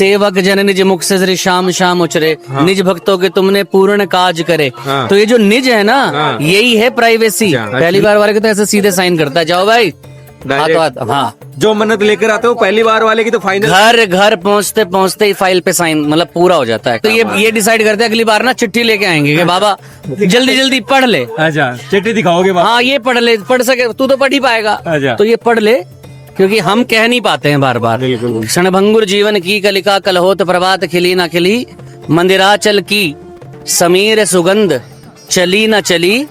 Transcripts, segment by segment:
सेवक जन निज मुख से श्री श्याम श्याम उचरे, निज भक्तों के तुमने पूर्ण काज करे। तो ये जो निज है ना, यही है प्राइवेसी। पहली बार वाले के तो ऐसे सीधे साइन करता है, जाओ भाई हाथों। हाँ, जो मन्नत लेकर आते हो पहली बार वाले की तो फाइनल घर पहुंचते पहुंचते ही फाइल पे साइन मतलब पूरा हो जाता है। तो ये डिसाइड करते हैं अगली बार ना चिट्ठी लेके आएंगे कि बाबा जल्दी जल्दी पढ़ ले। अच्छा, चिट्ठी दिखाओगे? हाँ, ये पढ़ ले, पढ़ सके तू तो पढ़ ही पाएगा। अच्छा। तो ये पढ़ ले, क्योंकि हम कह नहीं पाते हैं बार बार। क्षणभंगुर जीवन की कलिका कल होत प्रभात खिली ना खिली, मंदिराचल की समीर सुगंध चली न चली,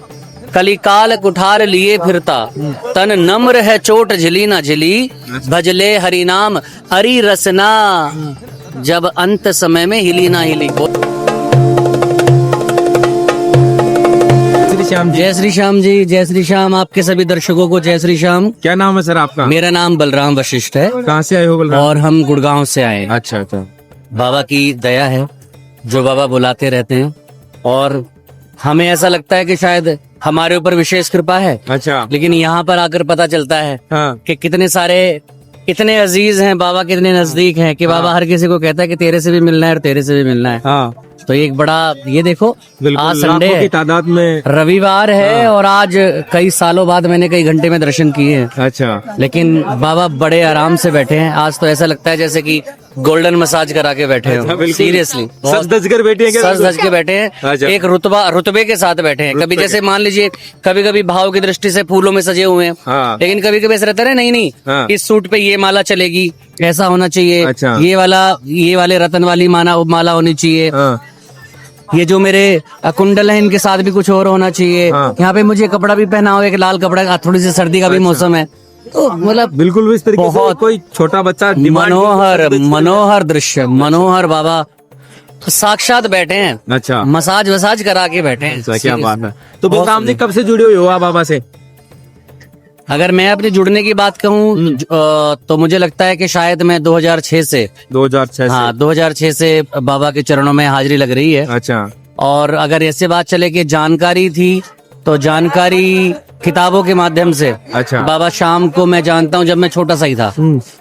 कलिकाल कुठार लिए फिरता, तन नम्र है चोट झिली ना झिली, भजले हरि नाम हरि रसना, जब अंत समय में हिली ना हिली। श्याम जी, जय श्री श्याम जी, जय श्री श्याम। आपके सभी दर्शकों को जय श्री श्याम। क्या नाम है सर आपका? मेरा नाम बलराम वशिष्ठ है। कहाँ से आए हो बलराम? और हम गुड़गांव से आए। अच्छा अच्छा। बाबा की दया है, जो बाबा बुलाते रहते हैं, और हमें ऐसा लगता है कि शायद हमारे ऊपर विशेष कृपा है। अच्छा। लेकिन यहाँ पर आकर पता चलता है हाँ। कि कितने सारे इतने अजीज हैं बाबा, कितने नजदीक हैं कि बाबा हर किसी को कहता है कि तेरे से भी मिलना है और तेरे से भी मिलना है। हाँ। तो एक बड़ा, ये देखो आज संडे लाखों की है, तादाद में रविवार है, और आज कई सालों बाद मैंने कई घंटे में दर्शन किए हैं। अच्छा। लेकिन बाबा बड़े आराम से बैठे हैं। आज तो ऐसा लगता है जैसे कि गोल्डन मसाज करा के बैठे हो। सीरियसली सच धज कर बैठे हैं क्या? सच धज के बैठे हैं। अच्छा। एक रुतबे के साथ बैठे हैं। कभी जैसे मान लीजिए, कभी कभी भाव की दृष्टि से फूलों में सजे हुए हैं। हाँ। लेकिन कभी कभी ऐसा रहता है नहीं हाँ। इस सूट पे ये माला चलेगी, ऐसा होना चाहिए। अच्छा। ये वाले रतन वाली माला होनी चाहिए। हाँ। ये जो मेरे कुंडल है, इनके साथ भी कुछ और होना चाहिए। हाँ। यहाँ पे मुझे कपड़ा भी पहना हो, एक लाल कपड़ा, थोड़ी सी सर्दी का भी मौसम है, तो मतलब बिल्कुल इस तरीके से बहुत कोई छोटा बच्चा मनोहर दृश्य, मनोहर। बाबा तो साक्षात बैठे हैं। अच्छा। मसाज वसाज करा के बैठे हैं। अच्छा, क्या बात है। तो बलराम जी कब से जुड़े हुए हो आप बाबा से? अगर मैं अपने जुड़ने की बात कहूँ तो मुझे लगता है कि शायद मैं 2006 से 2006 हाँ 2006 से बाबा के चरणों में हाजिरी लग रही है। अच्छा। और अगर ऐसे बात चले कि जानकारी थी, तो जानकारी किताबों के माध्यम से। अच्छा। बाबा शाम को मैं जानता हूँ, जब मैं छोटा सा ही था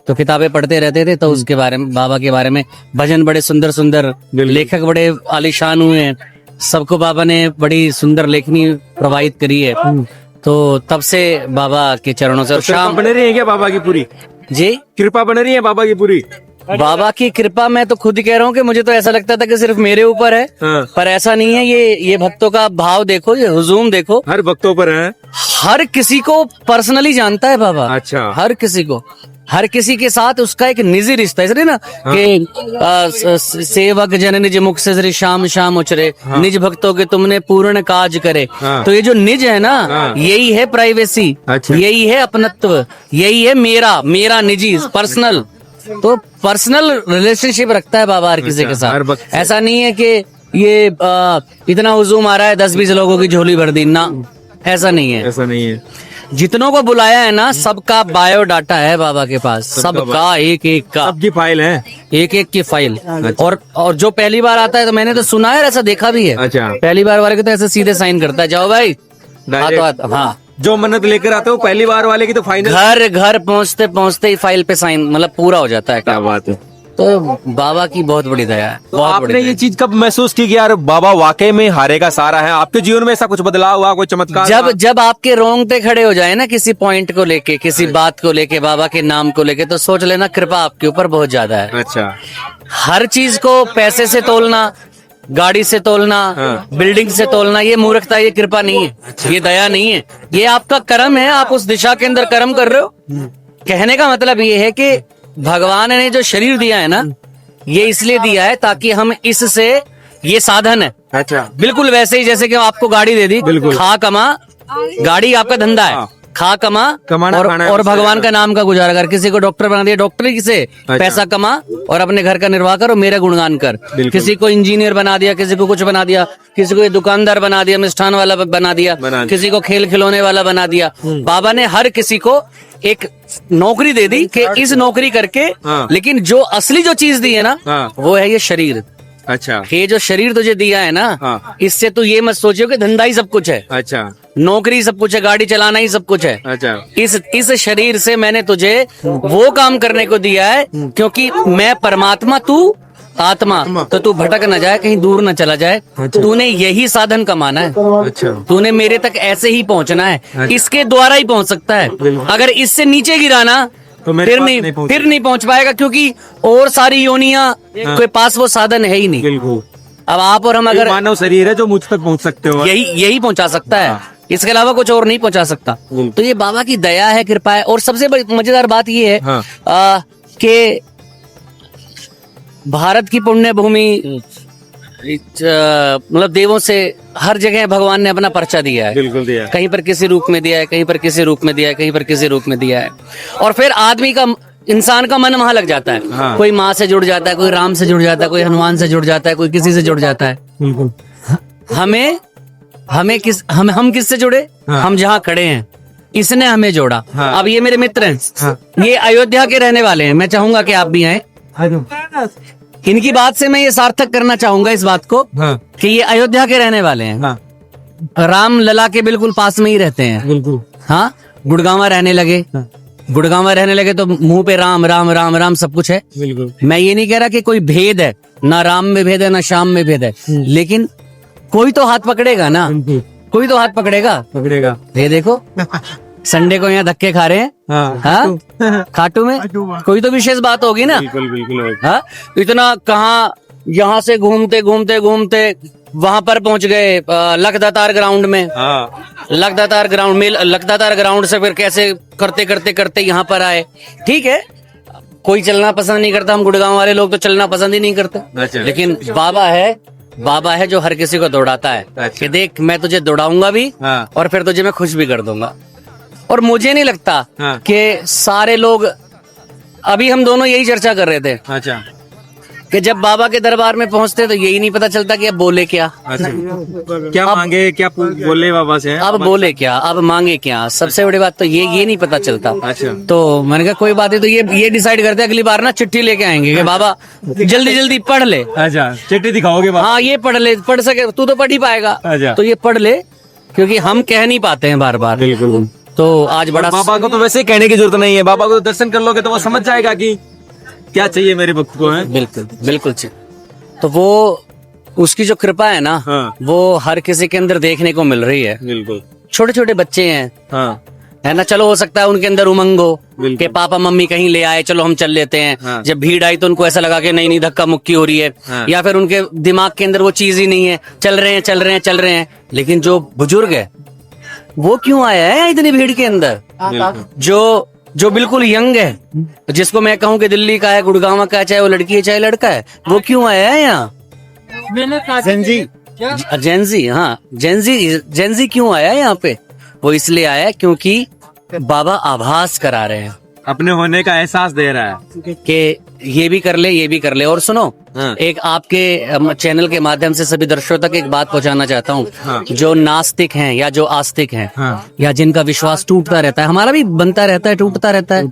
तो किताबें पढ़ते रहते थे, तो उसके बारे में, बाबा के बारे में भजन बड़े सुंदर सुंदर, लेखक बड़े आलीशान हुए हैं, सबको बाबा ने बड़ी सुंदर लेखनी प्रवाहित करी है। तो तब से बाबा के चरणों से। और शाम बन रही है क्या बाबा की पूरी? जी, कृपा बन रही है बाबा की पूरी? बाबा की कृपा मैं तो खुद ही कह रहा हूँ कि मुझे तो ऐसा लगता था कि सिर्फ मेरे ऊपर है। हाँ। पर ऐसा नहीं है। ये भक्तों का भाव देखो, ये हुजूम देखो, हर भक्तों पर है। हर किसी को पर्सनली जानता है बाबा। अच्छा। हर किसी को, हर किसी के साथ उसका एक निजी रिश्ता है, इसलिए ना कि सेवक जन निज मुख से श्री श्याम श्याम उचरे, निज भक्तों के तुमने पूर्ण काज करे। तो ये जो निज है ना, यही है प्राइवेसी। अच्छा। यही है अपनत्व, यही है मेरा निजी पर्सनल। तो पर्सनल रिलेशनशिप रखता है बाबा हर किसी के साथ। ऐसा नहीं है कि ये इतना हुजूम आ रहा है 10-20 लोगों की झोली भर दी ना, ऐसा नहीं है। ऐसा नहीं है। जितनों को बुलाया है ना, सबका बायोडाटा है बाबा के पास, सबका एक का, सबकी फाइल है, एक की फाइल। और जो पहली बार आता है, तो मैंने तो सुना है, ऐसा देखा भी है। अच्छा। पहली बार वाले के तो ऐसे सीधे साइन करता है, जाओ भाई हाथों। हाँ, जो मन्नत लेकर आते हो पहली बार वाले की तो फाइनल घर पहुंचते पहुंचते ही फाइल पे साइन मतलब पूरा हो जाता है। क्या बात है। तो बाबा की बहुत बड़ी दया है। तो आपने ये चीज कब महसूस की कि यार बाबा वाकई में हारे का सहारा है? आपके जीवन में ऐसा कुछ बदलाव हुआ, कोई चमत्कार? जब आपके रोंगटे खड़े हो जाए ना किसी पॉइंट को लेके, किसी बात को लेके, बाबा के नाम को लेके, तो सोच लेना कृपा आपके ऊपर बहुत ज्यादा है। अच्छा। हर चीज को पैसे से तोलना, गाड़ी से तोलना, बिल्डिंग से तोलना, ये मूर्खता, ये कृपा नहीं है। ये दया नहीं है, ये आपका कर्म है। आप उस दिशा के अंदर कर्म कर रहे हो। कहने का मतलब ये है कि भगवान ने जो शरीर दिया है ना, ये इसलिए दिया है ताकि हम इससे, ये साधन है। अच्छा। बिल्कुल वैसे ही जैसे कि आपको गाड़ी दे दी, खा कमा, गाड़ी आपका धंधा है, खा कमा और भगवान का नाम का गुजारा कर। किसी को डॉक्टर बना दिया, डॉक्टरी से पैसा कमा और अपने घर का निर्वाह कर और मेरा गुणगान कर। किसी को इंजीनियर बना दिया, किसी को कुछ बना दिया, किसी को दुकानदार बना दिया, मिष्ठान वाला बना दिया, किसी को खेल खिलौने वाला बना दिया। बाबा ने हर किसी को एक नौकरी दे दी कि इस नौकरी करके, लेकिन जो असली जो चीज दी है ना, वो है ये शरीर। अच्छा। ये जो शरीर तुझे दिया है ना, इससे तू ये मत सोचियो कि धंधा ही सब कुछ है। अच्छा। नौकरी सब कुछ है, गाड़ी चलाना ही सब कुछ है। अच्छा। इस शरीर से मैंने तुझे वो काम करने को दिया है क्योंकि मैं परमात्मा, तू आत्मा, तो तू भटक न जाए, कहीं दूर न चला जाए। तूने यही साधन कमाना है। अच्छा। तूने मेरे तक ऐसे ही पहुंचना है, इसके द्वारा ही पहुंच सकता है। अगर इससे नीचे गिराना तो मेरे फिर पास नहीं, नहीं पहुंच फिर नहीं पहुंच पाएगा, क्योंकि और सारी योनियां के पास वो साधन है ही नहीं। बिल्कुल। अब आप और हम अगर मानव शरीर है जो मुझ तक पहुंच सकते हो। यही पहुंचा सकता है, इसके अलावा कुछ और नहीं पहुंचा सकता। तो ये बाबा की दया है, कृपा है। और सबसे बड़ी मजेदार बात ये है हाँ। कि भारत की पुण्य भूमि, मतलब देवों से हर जगह भगवान ने अपना पर्चा दिया है। बिल्कुल दिया है। कहीं पर किसी रूप में दिया है, कहीं पर किसी रूप में दिया है, कहीं पर किसी रूप में दिया है। और फिर आदमी का, इंसान का मन वहां लग जाता है। हाँ। कोई माँ से जुड़ जाता है, कोई राम से जुड़ जाता है, कोई हनुमान से जुड़ जाता है, कोई किसी से जुड़ जाता है। बिल्कुल। हम किससे जुड़े? हाँ। हम जहाँ खड़े हैं, इसने हमें जोड़ा। हाँ। अब ये मेरे मित्र हैं। हाँ। ये अयोध्या के रहने वाले हैं। मैं चाहूंगा कि आप भी आए। इनकी बात से मैं ये सार्थक करना चाहूंगा इस बात को हाँ। कि ये अयोध्या के रहने वाले हैं। हाँ। राम लला के बिल्कुल पास में ही रहते हैं। बिल्कुल। हाँ, गुड़गांवा रहने लगे। गुड़गांवा रहने लगे तो मुंह पे राम राम राम राम सब कुछ है। बिल्कुल। मैं ये नहीं कह रहा कि कोई भेद है, ना राम में भेद है, ना श्याम में भेद है, लेकिन कोई तो हाथ पकड़ेगा ना, कोई तो हाथ पकड़ेगा। ये देखो, संडे को यहाँ धक्के खा रहे हैं। हाँ, खाटू में कोई तो विशेष बात होगी ना। बिल्कुल। हाँ, इतना कहाँ, यहाँ से घूमते घूमते घूमते वहां पर पहुंच गए लखदातार ग्राउंड में। लखदातार ग्राउंड में, लखदातार ग्राउंड से फिर कैसे करते करते करते यहाँ पर आए। ठीक है, कोई चलना पसंद नहीं करता, हम गुड़गांव वाले लोग तो चलना पसंद ही नहीं करते। लेकिन बाबा है जो हर किसी को दौड़ाता है कि देख मैं तुझे दौड़ाऊंगा भी और फिर तुझे मैं खुश भी कर दूंगा। और मुझे नहीं लगता कि सारे लोग, अभी हम दोनों यही चर्चा कर रहे थे। अच्छा। कि जब बाबा के दरबार में पहुंचते तो यही नहीं पता चलता कि अब बोले क्या। अच्छा। क्या मांगे, क्या बोले बाबा से? अब बोले क्या, अब मांगे क्या, सबसे बड़ी बात तो ये नहीं पता चलता। अच्छा। तो मैंने कहा कोई बात नहीं, तो ये डिसाइड करते अगली बार ना चिट्ठी लेके आएंगे कि बाबा जल्दी जल्दी पढ़ ले। अच्छा, चिट्ठी दिखाओगे बाबा? हाँ, ये पढ़ ले, पढ़ सके तू तो पढ़ ही पाएगा। अच्छा। तो ये पढ़ ले, क्योंकि हम कह नहीं पाते हैं बार बार। बिल्कुल। तो आज बड़ा, बाबा को तो वैसे कहने की जरूरत नहीं है, बाबा को दर्शन कर लोगे तो वो समझ जाएगा कि क्या चाहिए मेरे भक्त को है। बिल्कुल बिल्कुल। तो वो उसकी जो कृपा है ना, हाँ। वो हर किसी के अंदर देखने को मिल रही है। बिल्कुल। छोटे छोटे बच्चे हैं, हाँ। है ना, चलो हो सकता है उनके अंदर उमंग हो कि पापा मम्मी कहीं ले आए, चलो हम चल लेते हैं। हाँ। जब भीड़ आई तो उनको ऐसा लगा कि नहीं धक्का मुक्की हो रही है। हाँ। या या फिर उनके दिमाग के अंदर वो चीज ही नहीं है, चल रहे हैं। लेकिन जो बुजुर्ग है वो क्यों आया है इतनी भीड़ के अंदर? जो बिल्कुल यंग है, जिसको मैं कहूँ कि दिल्ली का है, गुड़गांव का है, चाहे वो लड़की है चाहे लड़का है, वो क्यों आया है यहाँ? जेंजी। हाँ, जेंजी क्यों आया है यहाँ पे? वो इसलिए आया है क्योंकि बाबा आभास करा रहे हैं, अपने होने का एहसास दे रहा है कि ये भी कर ले। और सुनो, एक आपके चैनल के माध्यम से सभी दर्शकों तक एक बात पहुंचाना चाहता हूँ। जो नास्तिक हैं या जो आस्तिक हैं, या जिनका विश्वास टूटता रहता है, हमारा भी बनता रहता है, टूटता रहता है,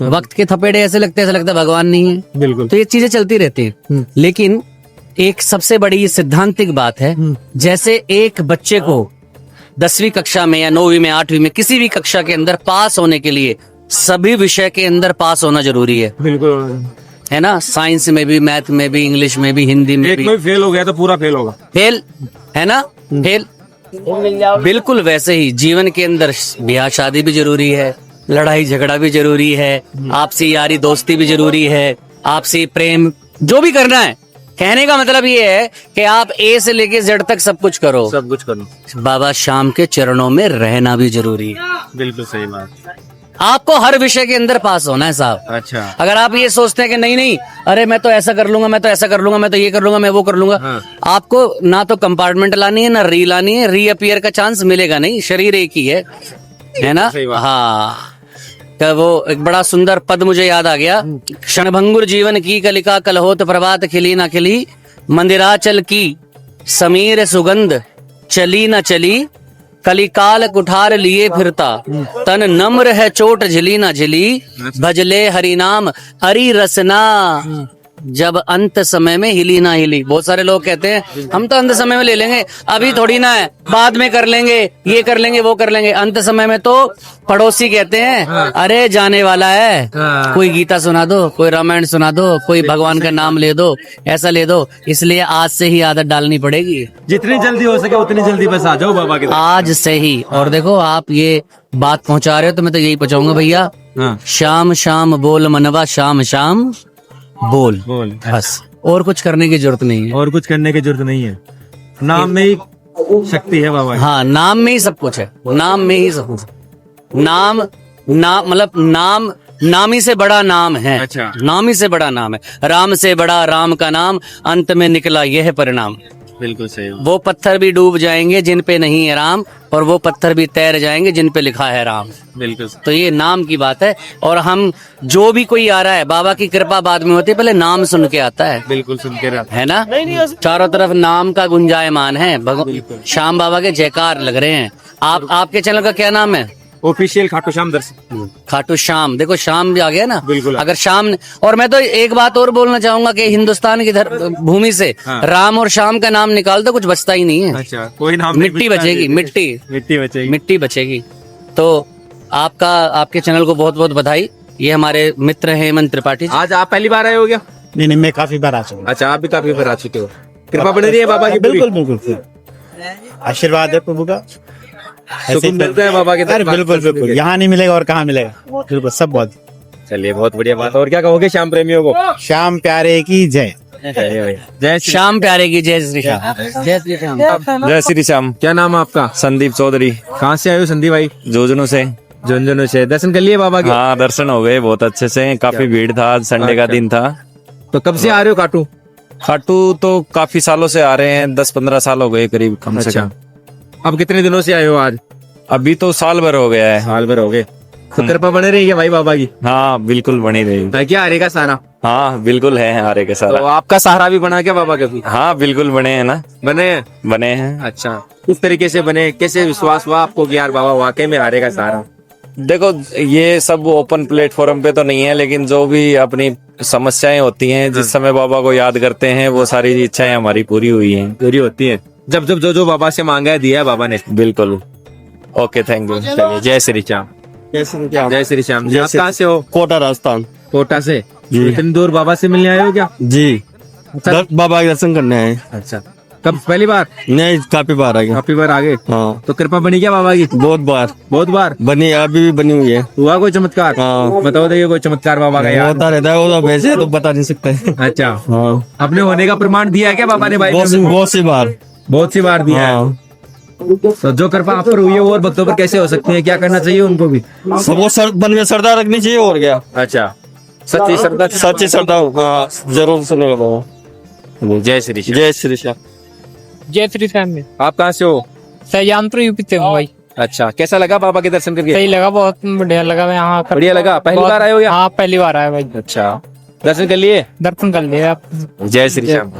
वक्त के थपेड़े ऐसे लगते हैं भगवान नहीं है। बिल्कुल। तो ये चीजें चलती रहती है। लेकिन एक सबसे बड़ी सिद्धांतिक बात है, जैसे एक बच्चे को 10वीं कक्षा में या 9वीं में 8वीं में किसी भी कक्षा के अंदर पास होने के लिए सभी विषय के अंदर पास होना जरूरी है। बिल्कुल, है ना, साइंस में भी, मैथ में भी, इंग्लिश में भी, हिंदी में भी। एक में फेल हो गया तो पूरा फेल होगा। फेल है ना, फेल। बिल्कुल वैसे ही जीवन के अंदर ब्याह शादी भी जरूरी है, लड़ाई झगड़ा भी जरूरी है, आपसी यारी दोस्ती भी जरूरी है, आपसी प्रेम, जो भी करना है। कहने का मतलब ये है कि आप ए से लेके जेड तक सब कुछ करो। बाबा श्याम के चरणों में रहना भी जरूरी है। बिल्कुल सही बात। आपको हर विषय के अंदर पास होना है साहब। अच्छा। अगर आप ये सोचते हैं कि नहीं, अरे मैं तो ऐसा कर लूंगा, मैं तो ऐसा कर लूंगा, मैं तो ये कर लूंगा, मैं वो कर लूंगा, आपको ना तो कंपार्टमेंट लानी है, ना री लानी है, रीअपियर का चांस मिलेगा नहीं। शरीर एक ही है ना। हाँ, तो वो एक बड़ा सुंदर पद मुझे याद आ गया। क्षणभंगुर जीवन की कलिका कल होत प्रभात खिली ना खिली, मंदिराचल की समीर सुगंध चली न चली, कलिकाल कुठार लिए फिरता, तन नम्र है चोट झिली ना झिली, भजले हरि नाम हरि रसना, जब अंत समय में हिली ना हिली। बहुत सारे लोग कहते हैं हम तो अंत समय में ले लेंगे, अभी थोड़ी ना है, बाद में कर लेंगे, ये कर लेंगे, वो कर लेंगे। अंत समय में तो पड़ोसी कहते हैं अरे जाने वाला है, कोई गीता सुना दो, कोई रामायण सुना दो, कोई भगवान का नाम ले दो, ऐसा ले दो। इसलिए आज से ही आदत डालनी पड़ेगी, जितनी जल्दी हो सके उतनी जल्दी बस आ जाओ बाबा के दरबार। आज से ही। और देखो आप ये बात पहुंचा रहे हो तो मैं तो यही पहुंचाऊंगा भैया, शाम शाम बोल मनवा, शाम शाम बोल, बस। और कुछ करने की जरूरत नहीं है, और कुछ करने की जरूरत नहीं है, नाम में ही शक्ति है बाबा। हाँ, नाम में ही सब कुछ है, नाम में ही सब कुछ। नाम मतलब नाम ही से बड़ा नाम है। अच्छा। नाम ही से बड़ा नाम है, राम से बड़ा राम का नाम, अंत में निकला यह परिणाम। बिल्कुल सही। वो पत्थर भी डूब जाएंगे जिन पे नहीं है राम, और वो पत्थर भी तैर जाएंगे जिन पे लिखा है राम। बिल्कुल। तो ये नाम की बात है। और हम जो भी कोई आ रहा है, बाबा की कृपा बाद में होती है, पहले नाम सुन के आता है। बिल्कुल सुन के रहता है ना, चारों तरफ नाम का गुंजायमान है। श्याम बाबा के जयकार लग रहे हैं। आपके चैनल का क्या नाम है? ऑफिशियल खाटू श्याम दर्शन। खाटू श्याम, देखो श्याम भी आ गया ना। बिल्कुल। अगर श्याम, और मैं तो एक बात और बोलना चाहूंगा कि हिंदुस्तान की भूमि से राम और श्याम का नाम निकाल दो, कुछ बचता ही नहीं है। अच्छा, कोई नाम मिट्टी बचेगी, मिट्टी बचेगी। तो आपके चैनल को बहुत बहुत बधाई। ये हमारे मित्र हैं हेमंत त्रिपाठी जी। आज आप पहली बार आए हो क्या? नहीं, मैं काफी बार आ चुका हूँ। अच्छा, आप भी काफी बार आ चुके हो। कृपा बनी रही है बाबा की। बिल्कुल बिल्कुल, आशीर्वाद है प्रभु का। सुकून मिलता है बाबा के। अरे बिल्कुल बिल्कुल, यहाँ नहीं मिलेगा और कहाँ मिलेगा। बिल्कुल, सब बहुत। चलिए, बहुत बढ़िया बात। और क्या कहोगे श्याम प्रेमियों को? श्याम प्यारे की जय। जय श्याम प्यारे की जय श्री श्याम। जय श्री श्याम। जय श्री श्याम। क्या नाम है आपका? संदीप चौधरी। कहाँ से आए हो संदीप भाई? जोजनू से। झुंझुनू से। दर्शन कर लिए बाबा के? हाँ, दर्शन हो गए बहुत अच्छे से। काफी भीड़ था, आज संडे का दिन था। तो कब से आ रहे हो खाटू? खाटू तो काफी सालों से आ रहे हैं, 10-15 साल हो गए करीब, कम से कम। अब कितने दिनों से आए हो आज? अभी तो साल भर हो गया है। साल भर हो गए। तो कृपा बने रही है भाई बाबा की? हाँ, बिल्कुल बनी रही। है क्या आरे का सहारा? हाँ, बिल्कुल है आरे के तो सारा। आपका सहारा भी बना क्या बाबा का? हाँ, बिल्कुल बने हैं ना। बने हैं? बने हैं। अच्छा, किस तरीके से बने? कैसे विश्वास हुआ आपको कि यार बाबा वाकई में आरे का सहारा? देखो, ये सब ओपन प्लेटफॉर्म पे तो नहीं है, लेकिन जो भी अपनी समस्याएं होती हैं, जिस समय बाबा को याद करते हैं, वो सारी इच्छाएं हमारी पूरी हुई हैं। पूरी होती है जब जब जो बाबा से मांगा है दिया है बाबा ने। बिल्कुल। Okay, thank you. चलिए, जय श्री श्याम। जय श्री श्याम। आप कहाँ से हो? कोटा राजस्थान। कोटा से। इतनी दूर बाबा से मिलने आए हो क्या? जी, बाबा के दर्शन करने आए। अच्छा, कब पहली बार? नहीं, काफी बार आ गए। काफी बार आ गए। हाँ, तो कृपा बनी क्या बाबा की? बहुत बार। बहुत बार बनी, अभी भी बनी हुई है। हुआ कोई चमत्कार? हाँ। बताओ, देखिए कोई चमत्कार बाबा का यार। होता रहता है, वो तो वैसे तो बता नहीं सकते। अच्छा, हाँ, अपने होने का प्रमाण दिया है क्या बाबा ने भाई? बहुत सी बार। बहुत सी बार दिया है। हाँ, तो जो कृपा आप पर हुई है वो और भक्तों पर कैसे हो सकती है? क्या करना चाहिए उनको भी? सबको मन में श्रद्धा रखनी चाहिए, और क्या। अच्छा, सच्ची श्रद्धा। सच्ची श्रद्धा। हाँ, जरूर सुनेगा बाबा। जय श्री श्याम। जय श्री श्याम। जय श्री श्याम में आप कहाँ से हो? सयानपुर यूपी से हूँ भाई। अच्छा, कैसा लगा बाबा के दर्शन करके? सही लगा, बहुत बढ़िया लगा। मैं यहाँ बढ़िया लगा। पहली बार आए हो या? हाँ, पहली बार आया भाई। अच्छा, दर्शन कर लिए? दर्शन कर लिया आप। जय श्री श्याम।